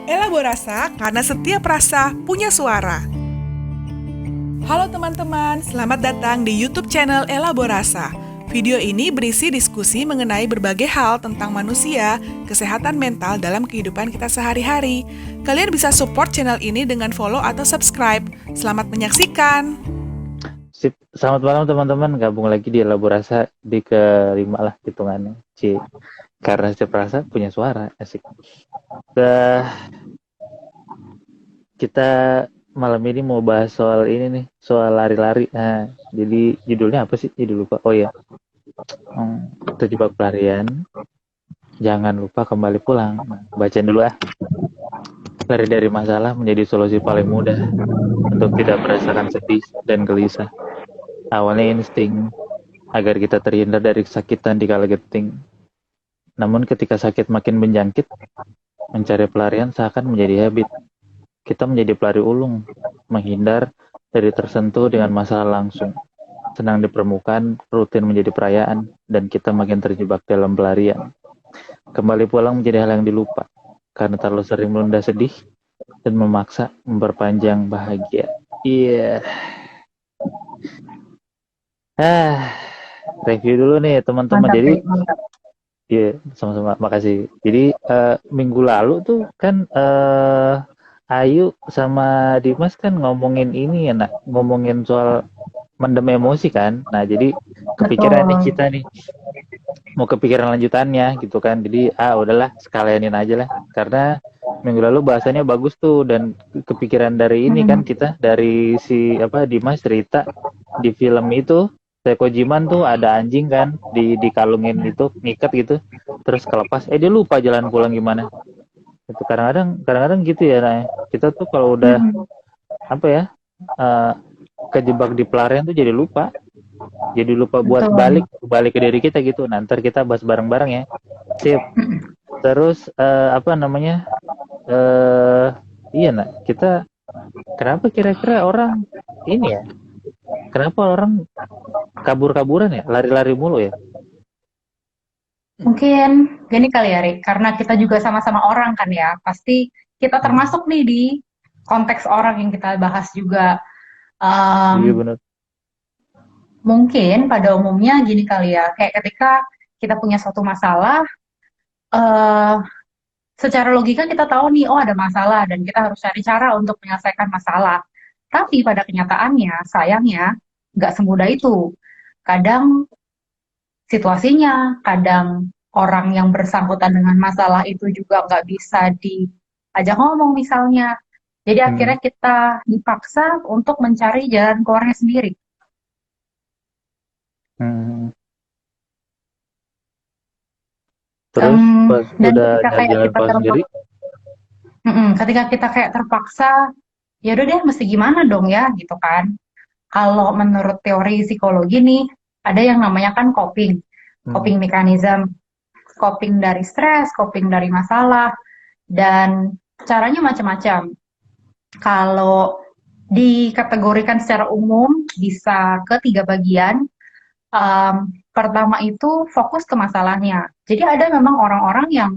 Elaborasa karena setiap rasa punya suara. Halo teman-teman, selamat datang di YouTube channel Elaborasa. Video ini berisi diskusi mengenai berbagai hal tentang manusia, kesehatan mental dalam kehidupan kita sehari-hari. Kalian bisa support channel ini dengan follow atau subscribe. Selamat menyaksikan. Sip. Selamat malam teman-teman, gabung lagi di Elaborasa di kelima lah hitungannya. Karena setiap rasa punya suara, asik. Kita malam ini mau bahas soal ini nih, soal lari-lari. Nah, jadi judulnya apa sih? Jadi lupa. Oh ya, terjebak pelarian. Jangan lupa kembali pulang. Bacain dulu ah. Lari dari masalah menjadi solusi paling mudah untuk tidak merasakan sedih dan gelisah. Awalnya insting agar kita terhindar dari kesakitan di kala genting. Namun ketika sakit makin menjangkit, mencari pelarian seakan menjadi habit. Kita menjadi pelari ulung, menghindar dari tersentuh dengan masalah langsung. Senang di permukaan, rutin menjadi perayaan, dan kita makin terjebak dalam pelarian. Kembali pulang menjadi hal yang dilupa, karena terlalu sering menunda sedih dan memaksa memperpanjang bahagia. Iya. Review dulu nih teman-teman. Mantap Jadi, deh, mantap. iya, sama-sama, makasih. Jadi, minggu lalu tuh kan Ayu sama Dimas kan ngomongin ini ya, nak, ngomongin soal mendem emosi kan. Nah, jadi kepikiran nih Betul. kita nih, mau kepikiran lanjutannya gitu kan. Jadi, udahlah, sekalianin aja lah. Karena minggu lalu bahasanya bagus tuh, dan kepikiran dari ini kan, Hmm. kita dari si Dimas cerita di film itu Sekojiman tuh ada anjing kan dikalungin itu, ngikat gitu, terus kelepas dia lupa jalan pulang gimana. Itu kadang-kadang gitu ya, nah, kita tuh kalau udah Hmm. apa ya, eh, kejebak di pelarian tuh jadi lupa buat Betul. balik ke diri kita gitu. Nah, ntar kita bahas bareng-bareng ya. Sip. Hmm. Terus apa namanya, iya, nak, kita kenapa kira-kira orang ini ya, kenapa orang kabur-kaburan ya, lari-lari mulu ya? Mungkin gini kali ya, Rik, karena kita juga sama-sama orang kan ya, pasti kita Hmm, termasuk nih di konteks orang yang kita bahas juga. iya Em, benar. Mungkin pada umumnya gini kali ya, kayak ketika kita punya suatu masalah, eh, secara logika kita tahu nih, oh ada masalah dan kita harus cari cara untuk menyelesaikan masalah. Tapi pada kenyataannya, sayangnya, nggak semudah itu. Kadang situasinya, kadang orang yang bersangkutan dengan masalah itu juga nggak bisa diajak ngomong misalnya. Jadi Hmm. akhirnya kita dipaksa untuk mencari jalan keluarnya sendiri. Hmm. Terus pas Dan udah ketika nyari kayak jalan kita keluar sendiri. terpaksa, ketika kita kayak terpaksa, ya udah deh mesti gimana dong ya gitu kan. Kalau menurut teori psikologi nih, ada yang namanya kan coping, Hmm. coping mechanism, coping dari stres, coping dari masalah, dan caranya macam-macam. Kalau dikategorikan secara umum bisa ke tiga bagian. Pertama itu fokus ke masalahnya. Jadi ada memang orang-orang yang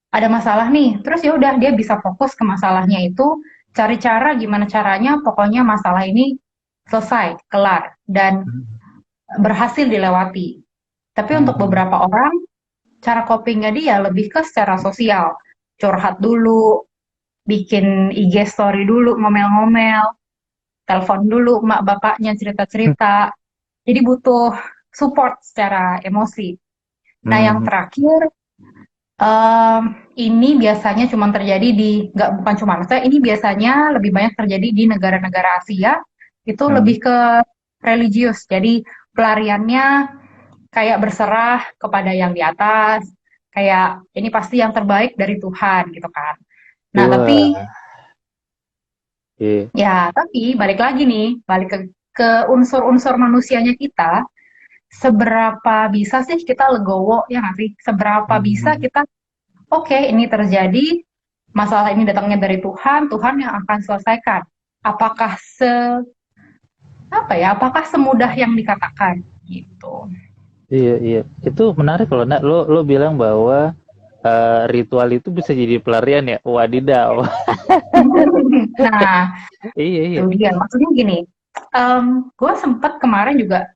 ada masalah nih, terus ya udah dia bisa fokus ke masalahnya itu, cari cara gimana caranya, pokoknya masalah ini selesai, kelar, dan berhasil dilewati. Tapi untuk Hmm. beberapa orang, cara copingnya dia lebih ke secara sosial, curhat dulu, bikin IG story dulu, ngomel-ngomel, telepon dulu mak bapaknya cerita-cerita. Jadi butuh support secara emosi. Nah, yang Hmm. terakhir, em, ini biasanya cuma terjadi di, nggak bukan cuma, maksudnya ini biasanya lebih banyak terjadi di negara-negara Asia, itu Hmm. lebih ke religius. Jadi pelariannya kayak berserah kepada yang di atas, kayak ini pasti yang terbaik dari Tuhan gitu kan. Nah, tapi Wah, iya. ya, tapi balik lagi nih, balik ke unsur-unsur manusianya kita, seberapa bisa sih kita legowo, ya nggak sih? Seberapa bisa Hmm. kita, oke, ini terjadi, masalah ini datangnya dari Tuhan, Tuhan yang akan selesaikan. Apakah apa ya? Apakah semudah yang dikatakan gitu? Iya, iya. Itu menarik loh, nak. Lo bilang bahwa ritual itu bisa jadi pelarian ya? Wadidaw. Nah, Iya, iya. itu dia. Maksudnya gini, gue sempet kemarin juga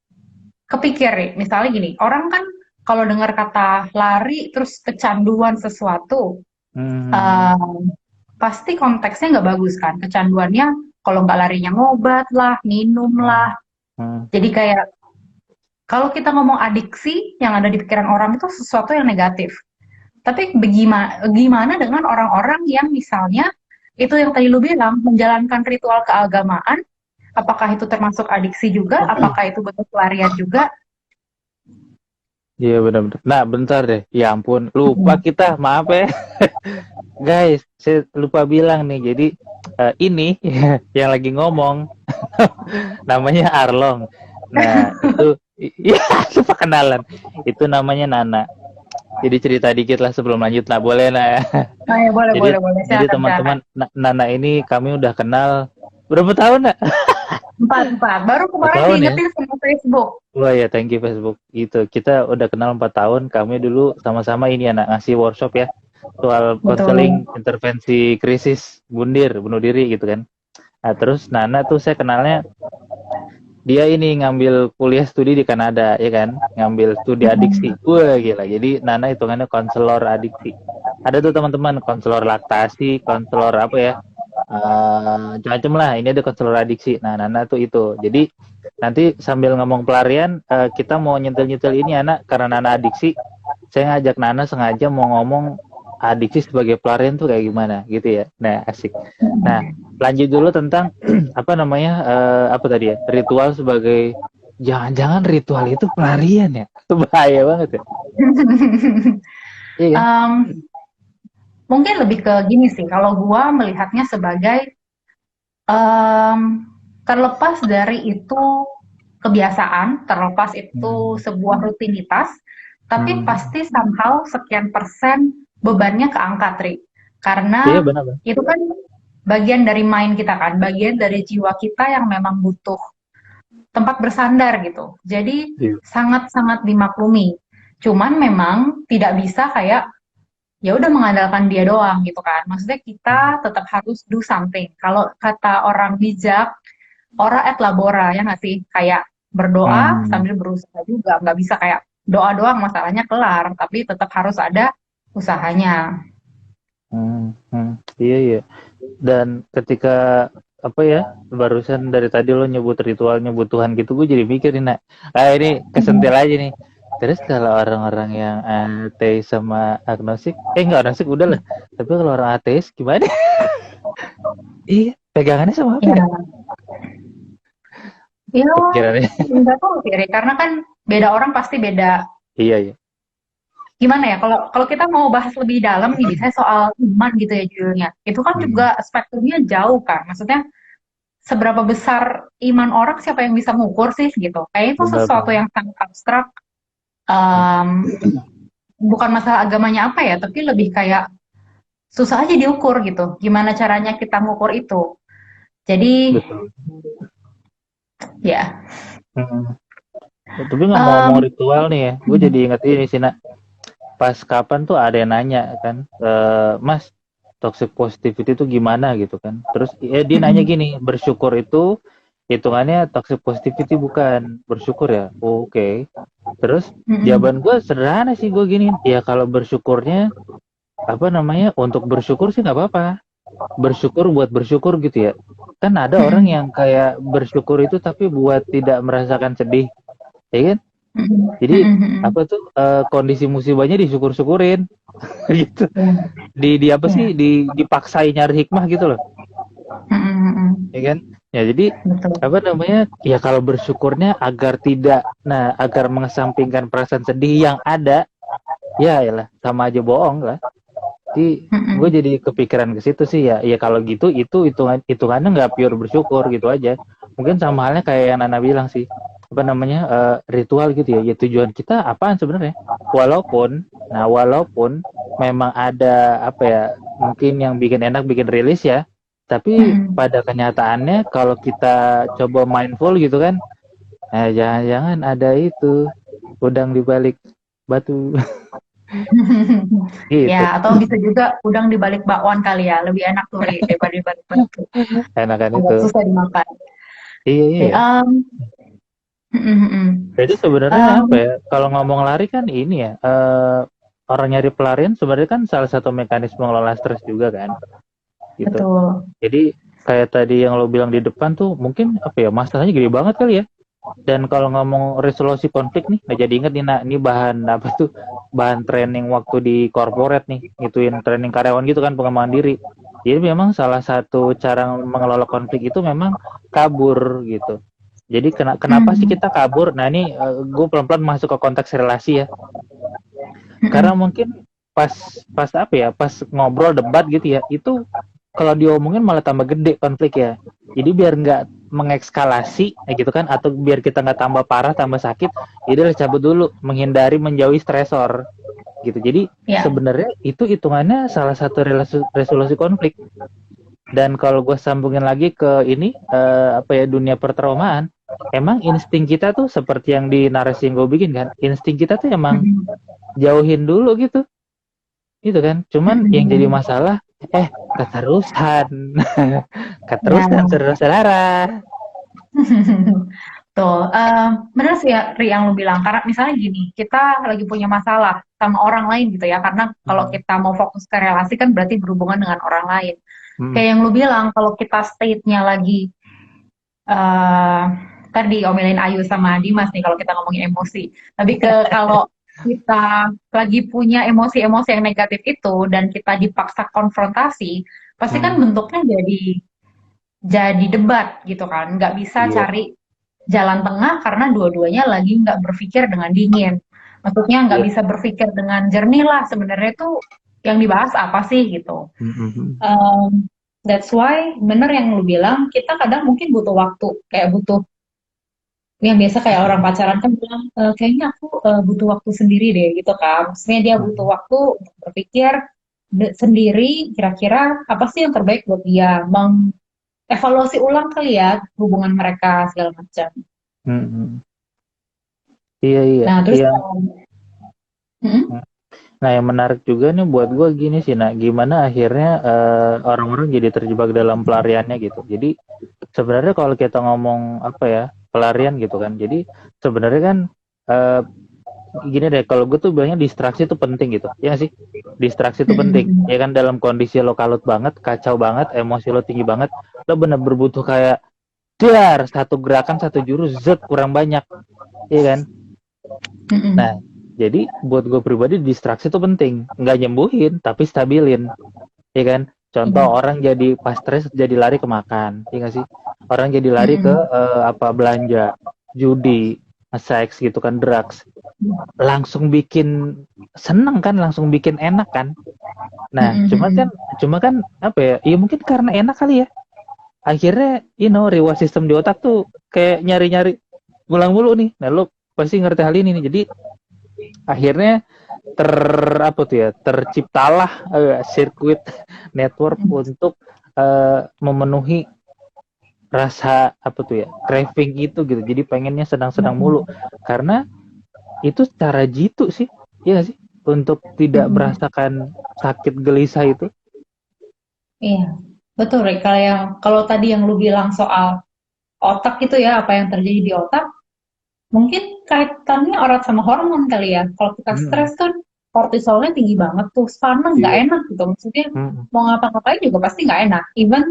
kepikir nih, misalnya gini, orang kan kalau dengar kata lari terus kecanduan sesuatu, Hmm, pasti konteksnya nggak bagus kan. Kecanduannya kalau nggak larinya ngobat lah, minum hmm, lah. hmm. Jadi kayak kalau kita ngomong adiksi, yang ada di pikiran orang itu sesuatu yang negatif. Tapi gimana dengan orang-orang yang misalnya itu yang tadi lu bilang menjalankan ritual keagamaan, apakah itu termasuk adiksi juga? Apakah itu bentuk pelarian juga? Iya benar-benar. Nah, bentar deh. Ya ampun, lupa kita. Maaf ya. Guys, saya lupa bilang nih. Jadi ini yang lagi ngomong namanya Arlong. Nah, itu ya lupa kenalan. Itu namanya Nana. Jadi cerita dikit lah sebelum lanjut. Nah, boleh nah ya. Nah, ya boleh, Jadi boleh, boleh. jadi Silakan, silakan. teman-teman Nana ini kami udah kenal berapa tahun, Nak? Empat, empat. Baru 4 kemarin tahun ya? diingetin sama Facebook. Wah ya, thank you Facebook. Itu kita udah kenal 4 tahun. Kami dulu sama-sama ini anak ngasih workshop ya soal Betul. konseling intervensi krisis bunuh diri gitu kan. Nah, terus Nana tuh saya kenalnya dia ini ngambil kuliah studi di Kanada ya kan, ngambil studi adiksi. Wah gila. Jadi Nana hitungannya konselor adiksi. Ada tuh teman-teman konselor laktasi, konselor apa ya? Macam-macam lah. Ini ada konselor adiksi. Nah, Nana tuh itu. Jadi nanti sambil ngomong pelarian, kita mau nyentil-nyentil ini anak karena Nana adiksi. Saya ngajak Nana sengaja mau ngomong adiksi sebagai pelarian tuh kayak gimana gitu ya. Nah, asik. Nah, lanjut dulu tentang apa namanya apa tadi ya? Ritual sebagai jangan-jangan ritual itu pelarian ya. Bahaya banget ya. Iya kan? Em, Mungkin lebih ke gini sih, kalau gua melihatnya sebagai em, terlepas dari itu kebiasaan, terlepas itu Hmm. sebuah rutinitas, tapi Hmm. pasti somehow sekian persen bebannya keangkat, Tri. Iya Karena benar, Bang. itu kan bagian dari mind kita kan, bagian dari jiwa kita yang memang butuh tempat bersandar gitu. Jadi Iya. sangat-sangat dimaklumi. Cuman memang tidak bisa kayak ya udah mengandalkan dia doang gitu kan. Maksudnya kita Hmm. tetap harus do something. Kalau kata orang bijak, ora et labora ya nggak sih? Kayak berdoa Hmm. sambil berusaha juga. Nggak bisa kayak doa doang masalahnya kelar, tapi tetap harus ada usahanya. Hmm. Hmm. Iya, iya. Dan ketika apa ya barusan dari tadi lo nyebut ritual nyebut Tuhan gitu gue jadi mikir nih nak ini kesentil aja nih terus kalau orang-orang yang ateis sama agnostik enggak agnostik udah lah tapi kalau orang ateis gimana iya pegangannya sama apa ya Ya, ya pikirannya nggak tahu sih, Ri. Karena kan beda orang pasti beda. iya iya Gimana ya? Kalau kalau kita mau bahas lebih dalam nih, misalnya soal iman gitu ya judulnya, itu kan hmm. juga spektrumnya jauh kan. Maksudnya seberapa besar iman orang, siapa yang bisa mengukur sih gitu. Kayaknya itu Benar sesuatu benar yang sangat abstrak. Em, Bukan masalah agamanya apa ya, tapi lebih kayak susah aja diukur gitu. Gimana caranya kita mengukur itu? Jadi betul ya, hmm. Tapi ngomong-ngomong em, ritual nih ya gue jadi inget ini sih nak pas kapan tuh ada yang nanya kan Mas toxic positivity itu gimana gitu kan terus dia nanya gini bersyukur itu hitungannya toxic positivity bukan bersyukur ya oke. Terus jawaban gue sederhana sih gue gini ya kalau bersyukurnya apa namanya untuk bersyukur sih nggak apa-apa bersyukur buat bersyukur gitu ya kan ada orang yang kayak bersyukur itu tapi buat tidak merasakan sedih ya kan jadi apa tuh kondisi musibahnya disyukur-syukurin gitu di apa ya, sih dipaksain nyari hikmah gitu loh ya kan ya jadi betul. apa namanya ya kalau bersyukurnya agar tidak nah agar mengesampingkan perasaan sedih yang ada ya lah sama aja bohong lah jadi gue jadi kepikiran ke situ sih ya kalau gitu itu hitungannya nggak pure bersyukur gitu aja mungkin sama halnya kayak yang Nana bilang sih apa namanya ritual gitu ya tujuan kita apaan sebenarnya walaupun memang ada apa ya mungkin yang bikin enak bikin rilis ya tapi pada kenyataannya kalau kita coba mindful gitu kan jangan-jangan ada itu udang di balik batu Gitu. Ya, atau bisa juga udang di balik bakwan kali ya, lebih enak tuh Ri, daripada di balik batu. Enakan itu. Agak susah dimakan. Iya, Oke, iya. Jadi sebenarnya apa um, ya? Kalau ngomong lari kan ini ya, orang nyari pelarian sebenarnya kan salah satu mekanisme ngelola stres juga kan, gitu. betul. Jadi kayak tadi yang lo bilang di depan tuh mungkin apa ya, masalahnya gede banget kali ya. Dan kalau ngomong resolusi konflik nih, nah jadi inget nih, nah ini bahan apa tuh, bahan training waktu di corporate nih, gituin training karyawan gitu kan, pengembangan diri. Jadi memang salah satu cara mengelola konflik itu memang kabur gitu. Jadi kenapa sih Mhm, kita kabur? Nah ini gue pelan-pelan masuk ke konteks relasi ya. Karena mhm, mungkin pas pas apa ya, pas ngobrol debat gitu ya, itu kalau diomongin malah tambah gede konflik ya. Jadi biar nggak mengekskalasi gitu kan, atau biar kita nggak tambah parah, tambah sakit, jadi cabut dulu, menghindari, menjauhi stresor gitu. Jadi ya. sebenarnya itu hitungannya salah satu resolusi konflik. Dan kalau gue sambungin lagi ke ini, apa ya, dunia pertraumaan, emang insting kita tuh seperti yang di narasi yang gue bikin kan, insting kita tuh emang Mhm, jauhin dulu gitu, gitu kan. Cuman yang jadi mhm. masalah, keterusan, Ya. keterusan saudara-saudara. Tuh, bener sih ya, Ri, yang lu bilang. Karena misalnya gini, kita lagi punya masalah sama orang lain gitu ya. Karena kalau Hmm. kita mau fokus ke relasi kan berarti berhubungan dengan orang lain. Hmm. Kayak yang lu bilang, kalau kita state-nya lagi, eh tadi omelin Ayu sama Dimas nih kalau kita ngomongin emosi. Tapi kalau kita lagi punya emosi-emosi yang negatif itu dan kita dipaksa konfrontasi, pasti kan Hmm. bentuknya jadi debat gitu kan. Nggak bisa Iya. cari jalan tengah karena dua-duanya lagi nggak berpikir dengan dingin. Maksudnya nggak Iya. bisa berpikir dengan jernih lah sebenarnya tuh yang dibahas apa sih gitu. Hmm. Hmm. That's why bener yang lu bilang kita kadang mungkin butuh waktu kayak butuh yang biasa kayak orang pacaran kan bilang kayaknya aku butuh waktu sendiri deh gitu kan. Maksudnya dia butuh Hmm. waktu untuk berpikir sendiri kira-kira apa sih yang terbaik buat dia, mengevaluasi ulang kali ya hubungan mereka segala macam. Hmm. Hmm. Iya, iya. Nah, terus Yang mm, Nah, yang menarik juga nih buat gue gini sih, nah gimana akhirnya orang-orang jadi terjebak dalam pelariannya gitu. Jadi sebenarnya kalau kita ngomong apa ya, pelarian gitu kan. Jadi sebenarnya kan eh, gini deh, kalau gue tuh bilangnya distraksi itu penting gitu. Ya nggak sih? Distraksi itu penting. Ya kan, dalam kondisi lo kalut banget, kacau banget, emosi lo tinggi banget, lo bener-bener butuh kayak dar satu gerakan, satu jurus, zet kurang banyak. Iya kan? Nah, jadi buat gue pribadi distraksi itu penting. Nggak nyembuhin, tapi stabilin. Ya kan? Contoh, orang jadi pas stres jadi lari ke makan, ya nggak sih? Orang jadi lari ke apa, belanja, judi, seks gitu kan, drugs. Langsung bikin seneng kan, langsung bikin enak kan. Nah, cuma kan apa ya? Ya mungkin karena enak kali ya. Akhirnya, reward system di otak tuh kayak nyari-nyari ngulang mulu nih. Nah, lo pasti ngerti hal ini nih. Jadi akhirnya ter apa tuh ya, terciptalah sirkuit network untuk memenuhi rasa apa tuh ya, craving itu gitu. Jadi pengennya sedang-sedang mulu, karena itu cara jitu sih, iya gak sih, untuk tidak merasakan sakit gelisah itu. Iya, betul, Rick. Kalau tadi yang lu bilang soal otak itu ya, apa yang terjadi di otak, mungkin kaitannya erat sama hormon kali ya. Kalau kita Hmm. stres kan kortisolnya tinggi banget tuh, panas nggak Iya. enak gitu. Maksudnya Hmm. mau ngapa-ngapain juga pasti nggak enak. Even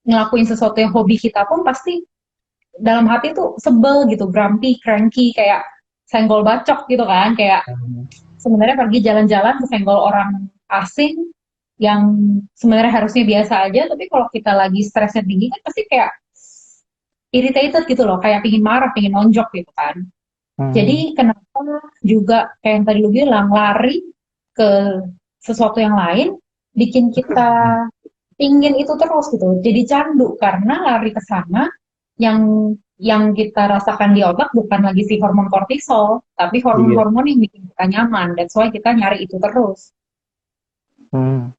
ngelakuin sesuatu yang hobi kita pun pasti dalam hati tuh sebel gitu, grumpy, cranky, kayak senggol bacok gitu kan. Kayak Hmm. sebenarnya pergi jalan-jalan kesenggol orang asing yang sebenarnya harusnya biasa aja, tapi kalau kita lagi stresnya tinggi kan pasti kayak irritated gitu loh, kayak pingin marah, pingin nonjok gitu kan. Jadi Hmm. kenapa juga kayak yang tadi lu bilang lari ke sesuatu yang lain bikin kita pingin itu terus gitu. Jadi candu karena lari ke sana yang kita rasakan di otak bukan lagi si hormon kortisol, tapi Iya. hormon-hormon yang bikin kita nyaman. That's why kita nyari itu terus.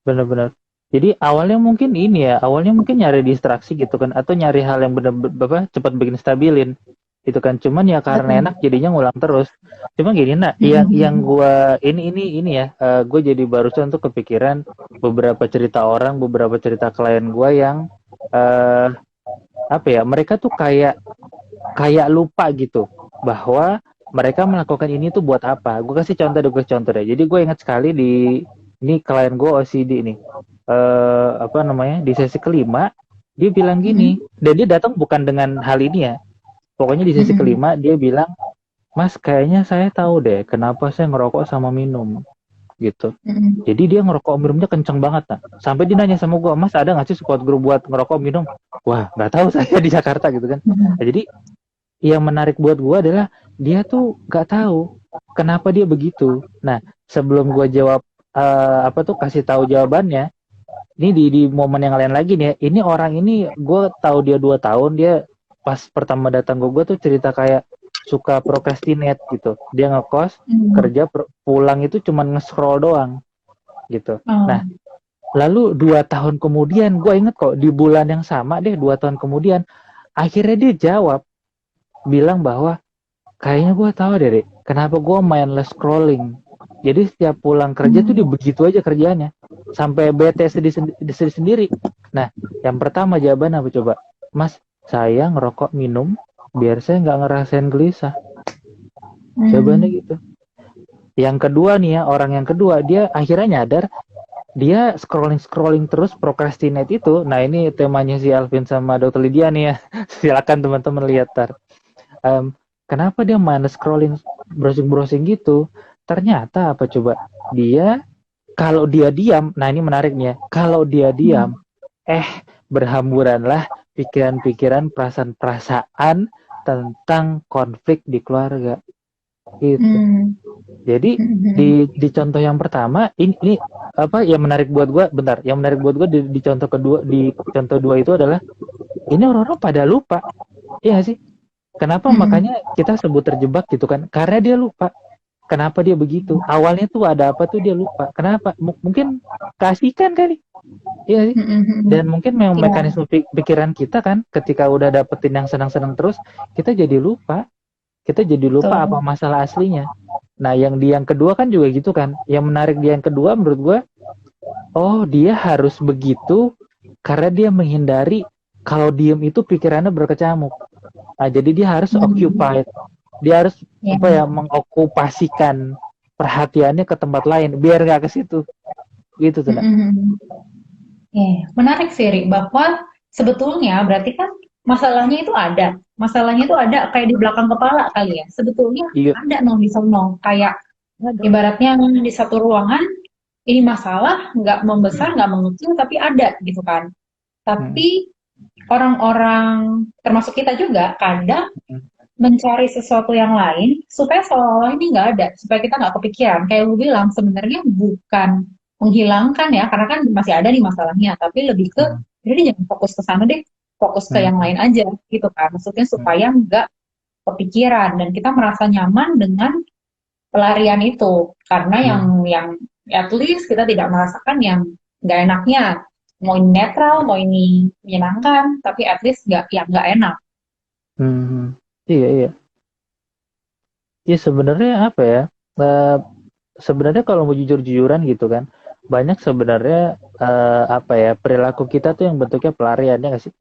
Benar-benar. Jadi awalnya mungkin ini ya, awalnya mungkin nyari distraksi gitu kan, atau nyari hal yang benar-benar cepat bikin stabilin. itu kan. Cuman ya karena Betul. enak jadinya ngulang terus. Cuma gini nak, yang gua ini ya, gue jadi barusan tuh kepikiran beberapa cerita orang, beberapa cerita klien gua yang eh apa ya, mereka tuh kayak kayak lupa gitu bahwa mereka melakukan ini tuh buat apa. Gue kasih contoh deh, gue contoh deh. Jadi gue ingat sekali di ini klien gue OCD nih, apa namanya, di sesi kelima dia bilang gini, dan dia datang bukan dengan hal ini ya. Pokoknya di sesi kelima dia bilang, Mas kayaknya saya tahu deh kenapa saya ngerokok sama minum gitu. Jadi dia ngerokok minumnya kenceng banget nah. Sampai dia nanya sama gue, Mas ada nggak sih support group buat ngerokok minum? Wah nggak tahu saya di Jakarta gitu kan. Nah, jadi yang menarik buat gue adalah dia tuh nggak tahu kenapa dia begitu. Nah sebelum gue jawab apa tuh kasih tahu jawabannya, ini di momen yang lain lagi nih ya. Ini orang ini gue tahu dia 2 tahun, dia pas pertama datang gue tuh cerita kayak suka procrastinate gitu. Dia ngekos, kerja pulang itu cuman nge-scroll doang gitu. Nah, lalu 2 tahun kemudian gue inget kok di bulan yang sama deh 2 tahun kemudian akhirnya dia jawab bilang bahwa kayaknya gue tahu deh, Dek, kenapa gue mindless scrolling. Jadi setiap pulang kerja tuh dia begitu aja kerjaannya sampai bete sedih sendiri. Nah, yang pertama jawaban apa coba? Mas, saya ngerokok minum biar saya nggak ngerasain gelisah. Jawabannya gitu. Yang kedua nih ya, orang yang kedua dia akhirnya nyadar dia scrolling terus procrastinate itu. Nah ini temanya si Alvin sama Dr. Lydia nih ya. Silakan teman-teman lihat tar. Kenapa dia mana scrolling browsing gitu? Ternyata apa coba? Dia kalau dia diam, nah ini menarik nih ya. Kalau dia diam, berhamburanlah pikiran-pikiran, perasaan-perasaan tentang konflik di keluarga. Gitu. Jadi di contoh yang pertama ini apa yang menarik buat gue? Bentar, yang menarik buat gue di contoh kedua, di contoh dua itu adalah ini orang-orang pada lupa, iya sih? Kenapa makanya kita sebut terjebak gitu kan? Karena dia lupa. Kenapa dia begitu? Awalnya tuh ada apa tuh dia lupa. Kenapa? Mungkin keasikan kali. Iya sih. Dan mungkin memang mekanisme pikiran kita kan ketika udah dapetin yang senang-senang terus, kita jadi lupa. Kita jadi lupa apa masalah aslinya. Nah, yang kedua kan juga gitu kan. Yang menarik di yang kedua menurut gue, oh dia harus begitu karena dia menghindari kalau diem itu pikirannya berkecamuk. Nah, jadi dia harus occupied. Dia harus apa ya, mengokupasikan perhatiannya ke tempat lain biar nggak ke situ. Gitu tuh. Menarik sih, Ri, bahwa sebetulnya berarti kan masalahnya itu ada. Masalahnya itu ada kayak di belakang kepala kali ya. Sebetulnya ada di sono. Kayak ibaratnya di satu ruangan ini masalah nggak membesar, nggak mengecil, tapi ada gitu kan. Tapi orang-orang termasuk kita juga kadang mencari sesuatu yang lain supaya seolah-olah ini nggak ada, supaya kita nggak kepikiran. Kayak lu bilang sebenarnya bukan menghilangkan ya, karena kan masih ada nih masalahnya, tapi lebih ke jadi jangan fokus ke sana deh, fokus ke yang lain aja gitu kan. Maksudnya supaya nggak kepikiran dan kita merasa nyaman dengan pelarian itu, karena yang at least kita tidak merasakan yang nggak enaknya. Mau ini netral, mau ini menyenangkan, tapi at least yang nggak enak. Iya. Ya sebenarnya apa ya? Sebenarnya kalau mau jujur-jujuran gitu kan, banyak sebenarnya apa ya, perilaku kita tuh yang bentuknya pelarian, ya nggak sih?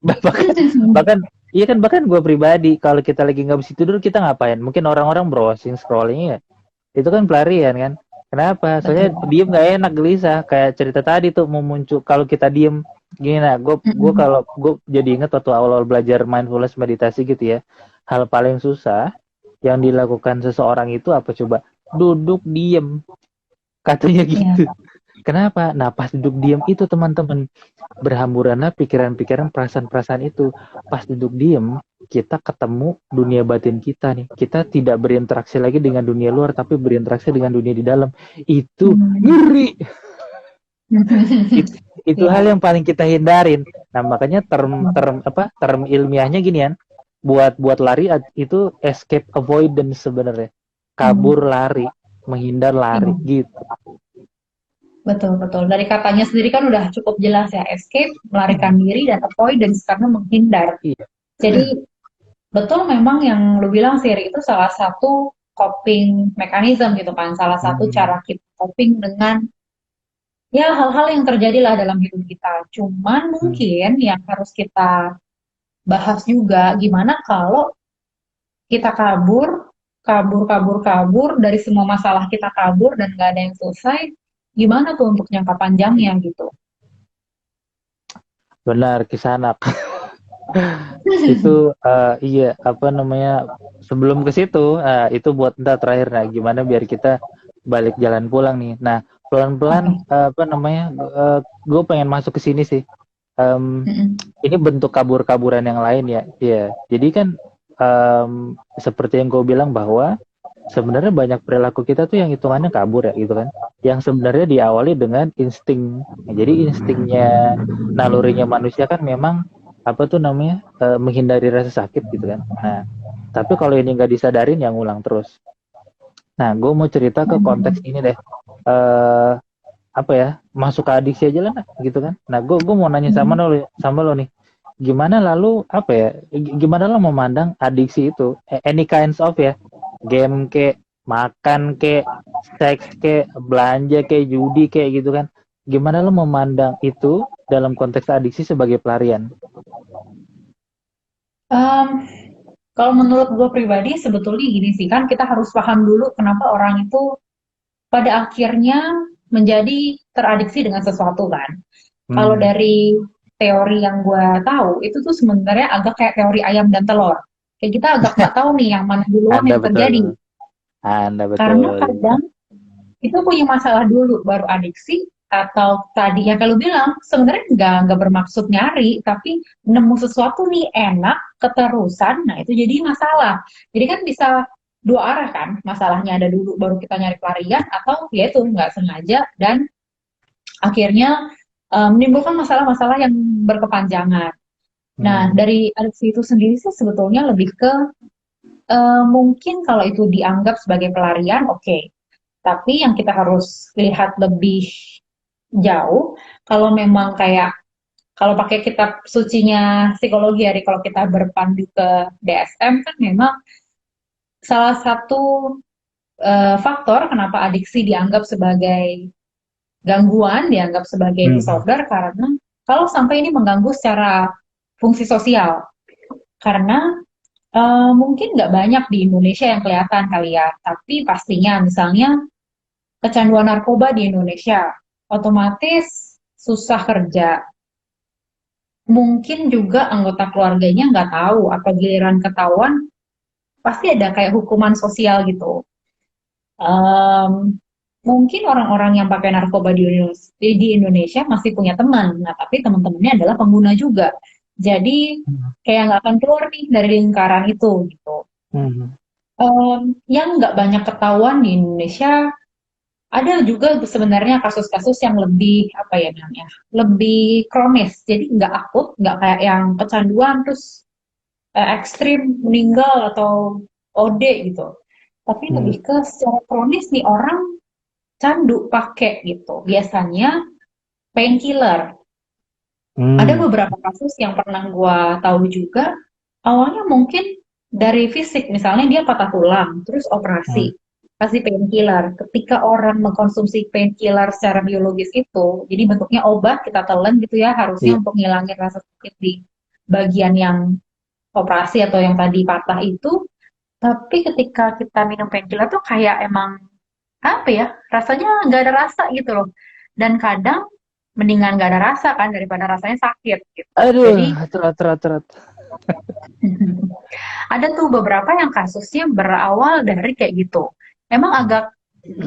bahkan iya kan, bahkan gue pribadi kalau kita lagi nggak bisa tidur kita ngapain? Mungkin orang-orang browsing, scrolling ya, itu kan pelarian kan? Kenapa? Soalnya diem nggak enak, gelisah. Kayak cerita tadi tuh mau muncul kalau kita diem gini. Nah, gue kalau gue jadi inget waktu awal-awal belajar mindfulness meditasi gitu ya, hal paling susah yang dilakukan seseorang itu apa coba? Duduk diem, katanya gitu. Kenapa? Nah, pas duduk diem itu teman-teman, berhamburanlah pikiran-pikiran, perasaan-perasaan itu. Pas duduk diem, kita ketemu dunia batin kita nih. Kita tidak berinteraksi lagi dengan dunia luar, tapi berinteraksi dengan dunia di dalam. Itu ngeri. Itu hal yang paling kita hindarin. Nah, makanya term ilmiahnya gini kan. Buat lari itu escape avoidance sebenarnya. Kabur lari, menghindar lari gitu. Betul. Dari katanya sendiri kan udah cukup jelas ya, escape, melarikan diri, dan avoidance karena menghindar. Iya. Jadi betul memang yang lu bilang Siri itu salah satu coping mechanism gitu kan, salah satu Hmm. cara kita coping dengan ya hal-hal yang terjadi lah dalam hidup kita. Cuman Hmm. mungkin yang harus kita bahas juga gimana kalau kita kabur dari semua masalah kita kabur dan gak ada yang selesai, gimana tuh untuk jangka panjangnya gitu. Benar, Kisanak. Itu iya apa namanya sebelum ke situ itu buat ntar terakhir nah gimana biar kita balik jalan pulang nih. Nah, Oke. pelan-pelan apa namanya gue pengen masuk ke sini sih. Em, Mm-mm. ini bentuk kabur-kaburan yang lain ya. Iya. Jadi kan seperti yang gue bilang bahwa sebenarnya banyak perilaku kita tuh yang hitungannya kabur ya gitu kan. Yang sebenarnya diawali dengan insting. Nah, jadi instingnya nalurinya manusia kan memang apa tuh namanya menghindari rasa sakit gitu kan. Nah, tapi kalau ini nggak disadarin yang ngulang terus. Nah, gue mau cerita ke konteks ini deh. eh Apa ya? Masuk ke adiksi aja lah, nah, gitu kan. Nah, gue mau nanya Mm-mm. sama lo nih. Gimana lalu apa ya? Gimana lo memandang adiksi itu? Any kinds of ya, game ke, makan ke, seks ke, belanja ke, judi ke gitu kan. Gimana lo memandang itu dalam konteks adiksi sebagai pelarian? Em, Kalau menurut gue pribadi sebetulnya gini sih kan kita harus paham dulu kenapa orang itu pada akhirnya menjadi teradiksi dengan sesuatu kan. Kalau Hmm, dari teori yang gue tahu itu tuh sebenarnya agak kayak teori ayam dan telur. Kayak kita agak nggak tahu nih yang mana duluan Anda yang betul. terjadi. Anda Karena betul. kadang itu punya masalah dulu baru adiksi atau tadi yang kalau bilang sebenarnya nggak bermaksud nyari tapi nemu sesuatu nih enak keterusan nah itu jadi masalah jadi kan bisa dua arah kan masalahnya ada dulu baru kita nyari pelarian atau ya itu nggak sengaja dan akhirnya menimbulkan masalah-masalah yang berkepanjangan. Nah Hmm, dari adiksi itu sendiri sih sebetulnya lebih ke mungkin kalau itu dianggap sebagai pelarian oke. Tapi yang kita harus lihat lebih jauh, kalau memang kayak kalau pakai kitab sucinya psikologi ya, kalau kita berpandu ke DSM kan memang salah satu faktor kenapa adiksi dianggap sebagai gangguan, dianggap sebagai hmm, disorder karena kalau sampai ini mengganggu secara fungsi sosial. Karena mungkin nggak banyak di Indonesia yang kelihatan kali ya, tapi pastinya misalnya kecanduan narkoba di Indonesia, otomatis susah kerja. Mungkin juga anggota keluarganya nggak tahu, atau giliran ketahuan, pasti ada kayak hukuman sosial gitu. Em, Mungkin orang-orang yang pakai narkoba di Indonesia masih punya teman, nah tapi teman-temannya adalah pengguna juga. Jadi hmm, kayak nggak akan keluar nih dari lingkaran itu gitu. hmm, Yang nggak banyak ketahuan di Indonesia ada juga sebenarnya kasus-kasus yang lebih apa ya namanya, lebih kronis. Jadi nggak akut, nggak kayak yang kecanduan terus ekstrim meninggal atau OD gitu. Tapi hmm, lebih ke secara kronis nih orang candu pakai gitu. Biasanya painkiller. Ada hmm, beberapa kasus yang pernah gua tahu juga. Awalnya mungkin dari fisik, misalnya dia patah tulang, terus hmm, operasi, kasih painkiller. Ketika orang mengkonsumsi painkiller secara biologis itu, jadi bentuknya obat kita telan gitu ya, harusnya iya, untuk ngilangin rasa sakit di bagian yang operasi atau yang tadi patah itu. Tapi ketika kita minum painkiller tuh kayak emang apa ya, rasanya nggak ada rasa gitu loh. Dan kadang mendingan nggak ada rasa kan daripada rasanya sakit gitu. aduh, Jadi terat, terat, terat. ada tuh beberapa yang kasusnya berawal dari kayak gitu. Emang Hmm, agak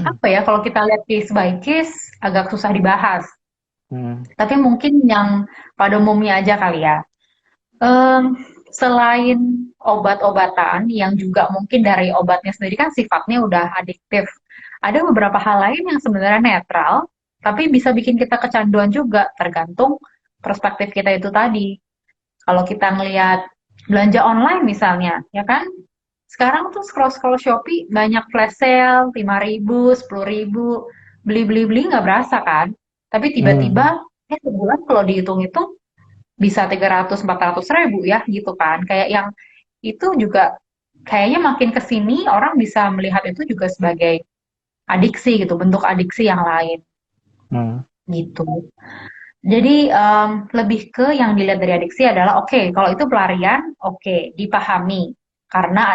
apa ya kalau kita lihat case by case agak susah dibahas. hmm, Tapi mungkin yang pada umumnya aja kali ya. Em, Selain obat-obatan yang juga mungkin dari obatnya sendiri kan sifatnya udah adiktif. Ada beberapa hal lain yang sebenarnya netral, tapi bisa bikin kita kecanduan juga tergantung perspektif kita itu tadi. Kalau kita ngelihat belanja online misalnya, ya kan? Sekarang tuh scroll-scroll Shopee banyak flash sale, 5.000, 10.000, beli-beli-beli nggak berasa kan? Tapi hmm, tiba-tiba, sebulan kalau dihitung-hitung bisa 300-400 ribu ya gitu kan. Kayak yang itu juga kayaknya makin ke sini orang bisa melihat itu juga sebagai adiksi gitu, bentuk adiksi yang lain Hmm. gitu. Jadi lebih ke yang dilihat dari adiksi adalah oke, kalau itu pelarian, oke, dipahami karena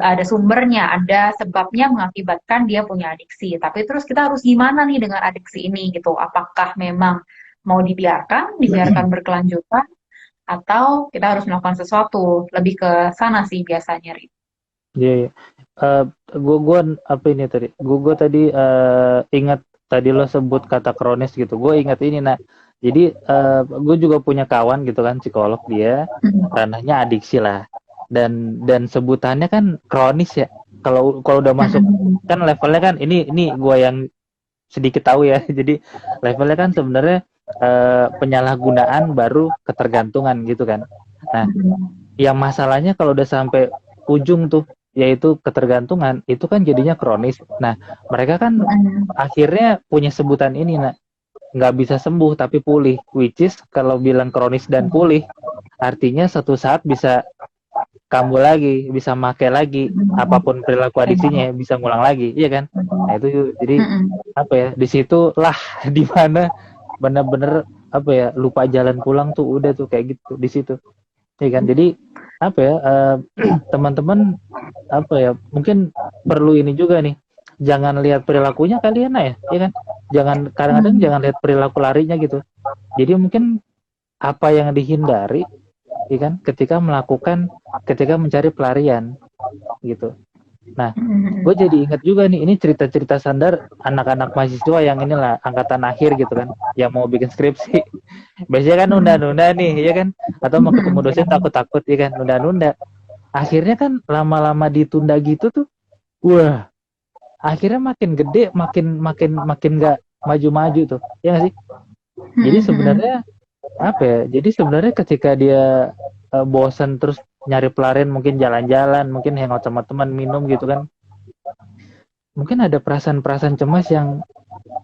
ada sumbernya, ada sebabnya mengakibatkan dia punya adiksi. Tapi terus kita harus gimana nih dengan adiksi ini gitu? Apakah memang mau dibiarkan berkelanjutan, atau kita harus melakukan sesuatu? Lebih ke sana sih biasanya, Ri. Iya, iya. Gua apa ini tadi? Gua tadi ingat tadi lo sebut kata kronis gitu. Gue ingat ini, nah. Jadi gue juga punya kawan gitu kan, psikolog, dia ranahnya adiksi lah. Dan sebutannya kan kronis ya. Kalau udah masuk kan levelnya kan ini gue yang sedikit tahu ya. Jadi levelnya kan sebenarnya penyalahgunaan baru ketergantungan gitu kan. Nah, yang masalahnya kalau udah sampai ujung tuh, yaitu ketergantungan, itu kan jadinya kronis. Nah, mereka kan akhirnya punya sebutan ini, nah, nggak bisa sembuh tapi pulih. Which is kalau bilang kronis dan pulih, artinya suatu saat bisa kambuh lagi, bisa make lagi, apapun perilaku adiksinya bisa ngulang lagi, iya kan? Nah itu jadi apa ya? Di situlah di mana benar-benar apa ya, lupa jalan pulang tuh, udah tuh kayak gitu di situ. Ya kan, jadi apa ya, teman-teman apa ya, mungkin perlu ini juga nih, jangan lihat perilakunya kalian ya kan, kadang-kadang jangan lihat perilaku larinya gitu. Jadi mungkin apa yang dihindari, ya kan, ketika mencari pelarian gitu. Nah, gue jadi ingat juga nih, ini cerita-cerita sandar anak-anak mahasiswa yang inilah angkatan akhir gitu kan, yang mau bikin skripsi. Biasanya kan nunda-nunda nih, ya kan? Atau mau ketemu dosen takut-takut, ya kan? Nunda-nunda. Akhirnya kan lama-lama ditunda gitu tuh, wah, akhirnya makin gede, makin nggak maju-maju tuh, ya nggak sih? Jadi sebenarnya apa ya? Jadi sebenarnya ketika dia bosan terus nyari pelarian, mungkin jalan-jalan, mungkin hangout sama teman, minum gitu kan, mungkin ada perasaan-perasaan cemas yang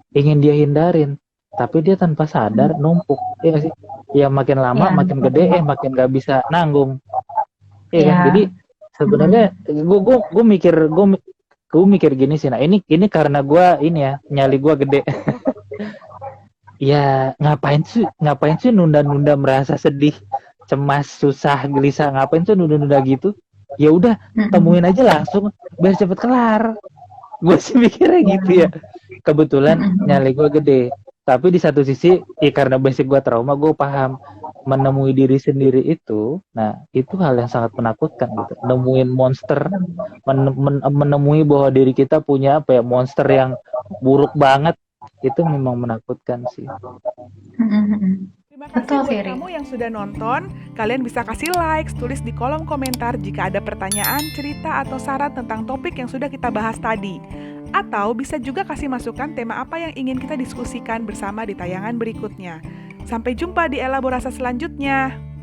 ingin dia hindarin, tapi dia tanpa sadar numpuk, ya nggak sih? Ya makin lama makin gede, makin nggak bisa nanggung, ya kan? Jadi sebenarnya gue mikir gini sih, nah ini karena gue ini ya, nyali gue gede. Ya ngapain sih nunda-nunda, merasa sedih, cemas, susah, gelisah, ngapain tuh nunda-nunda gitu? Ya udah, temuin aja langsung biar cepet kelar. Gue sih mikirnya gitu ya. Kebetulan nyali gue gede, tapi di satu sisi ya karena basic gue trauma, gue paham menemui diri sendiri itu, nah itu hal yang sangat menakutkan gitu. Nemuin monster, menemui bahwa diri kita punya apa ya, monster yang buruk banget, itu memang menakutkan sih. Terima kasih buat kamu yang sudah nonton. Kalian bisa kasih like, tulis di kolom komentar jika ada pertanyaan, cerita, atau saran tentang topik yang sudah kita bahas tadi. Atau bisa juga kasih masukan tema apa yang ingin kita diskusikan bersama di tayangan berikutnya. Sampai jumpa di elaborasi selanjutnya.